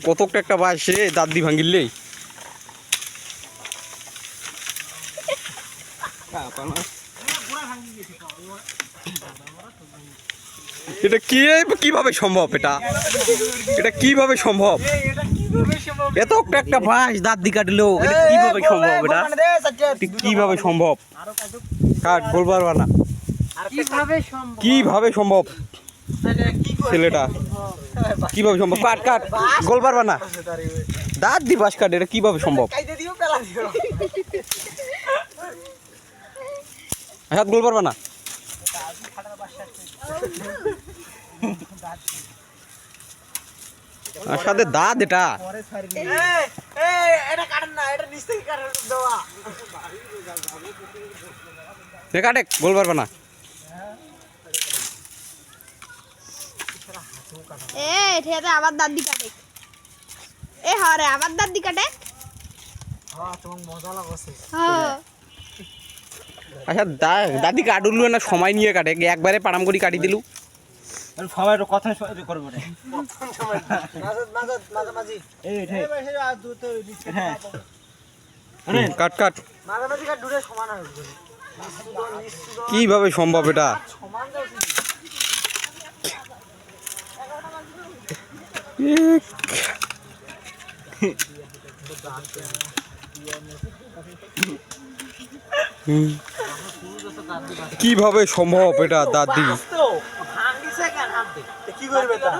কতক একটা বাস রে দাঁত দি ভাঙিলে এটা কিভাবে সম্ভব? এটা কিভাবে সম্ভব? এত একটা বাস দাঁত দি কাটলো, এটা কিভাবে সম্ভব? এটা কিভাবে সম্ভব? কাট বলবো পারবা না কিভাবে সম্ভব। ছেলেটা কিভাবে সম্ভব? কাট কাট গোল পারবা না, দাঁত দি বাস কাট, এটা কিভাবে সম্ভব? হাত গোল পারবা না। আর সাথে দাঁত এটা কাটে গোল পারবা না। আবার দাঁত দি কাটে, এ হরে আবার দাঁত দি কাটে। আচ্ছা দাদি কাটুলু না সময় নিয়ে কাটে, একবারে পারাম করি কাটি দিলু। সবাই কথা করবো রে। কাট কাট কিভাবে সম্ভব এটা? কিভাবে সম্ভব এটা দাদি? কি করবে তা?